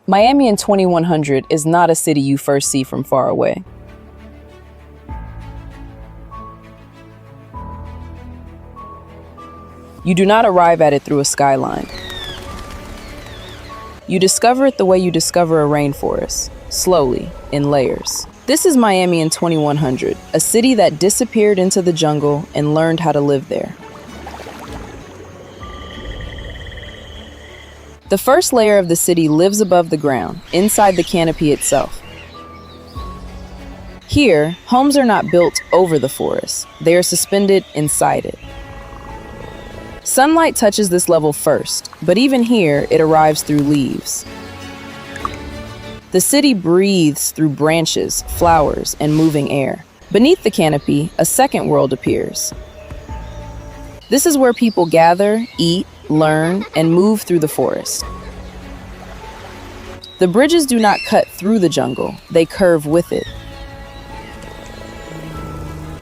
Miami in 2100 is not a city you first see from far away. You do not arrive at it through a skyline. You discover it the way you discover a rainforest, slowly, in layers. This is Miami in 2100, a city that disappeared into the jungle and learned how to live there. The first layer of the city lives above the ground, inside the canopy itself. Here, homes are not built over the forest. They are suspended inside it. Sunlight touches this level first, but even here, it arrives through leaves. The city breathes through branches, flowers, and moving air. Beneath the canopy, a second world appears. This is where people gather, eat, learn, and move through the forest. The bridges do not cut through the jungle, they curve with it.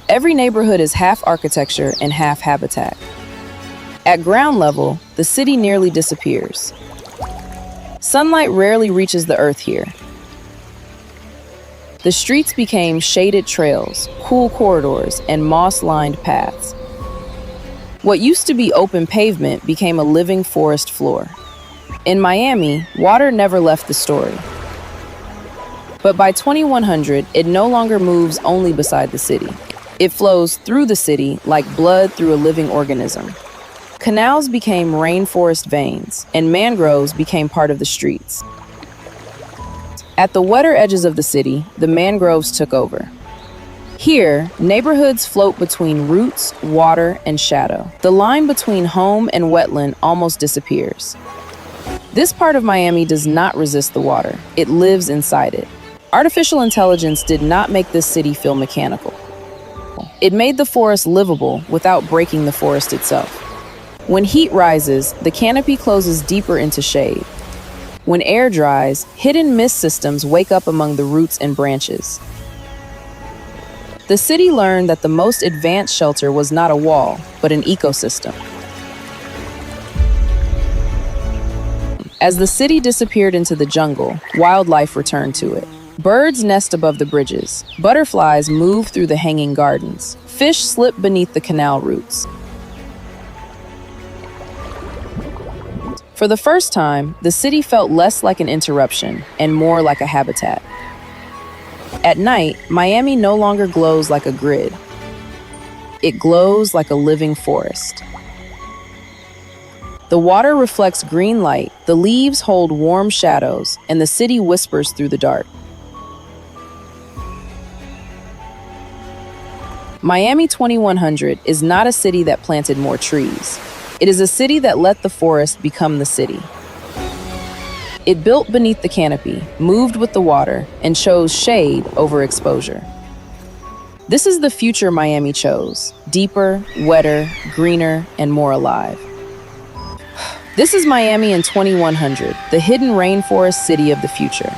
Every neighborhood is half architecture and half habitat. At ground level, the city nearly disappears. Sunlight rarely reaches the earth here. The streets became shaded trails, cool corridors, and moss-lined paths. What used to be open pavement became a living forest floor. In Miami, water never left the story. But by 2100, it no longer moves only beside the city. It flows through the city like blood through a living organism. Canals became rainforest veins, and mangroves became part of the streets. At the wetter edges of the city, the mangroves took over. Here, neighborhoods float between roots, water, and shadow. The line between home and wetland almost disappears. This part of Miami does not resist the water. It lives inside it. Artificial intelligence did not make this city feel mechanical. It made the forest livable without breaking the forest itself. When heat rises, the canopy closes deeper into shade. When air dries, hidden mist systems wake up among the roots and branches. The city learned that the most advanced shelter was not a wall, but an ecosystem. As the city disappeared into the jungle, wildlife returned to it. Birds nest above the bridges. Butterflies move through the hanging gardens. Fish slip beneath the canal roots. For the first time, the city felt less like an interruption and more like a habitat. At night, Miami no longer glows like a grid. It glows like a living forest. The water reflects green light, the leaves hold warm shadows, and the city whispers through the dark. Miami 2100 is not a city that planted more trees. It is a city that let the forest become the city. It built beneath the canopy, moved with the water, and chose shade over exposure. This is the future Miami chose: deeper, wetter, greener, and more alive. This is Miami in 2100, the hidden rainforest city of the future.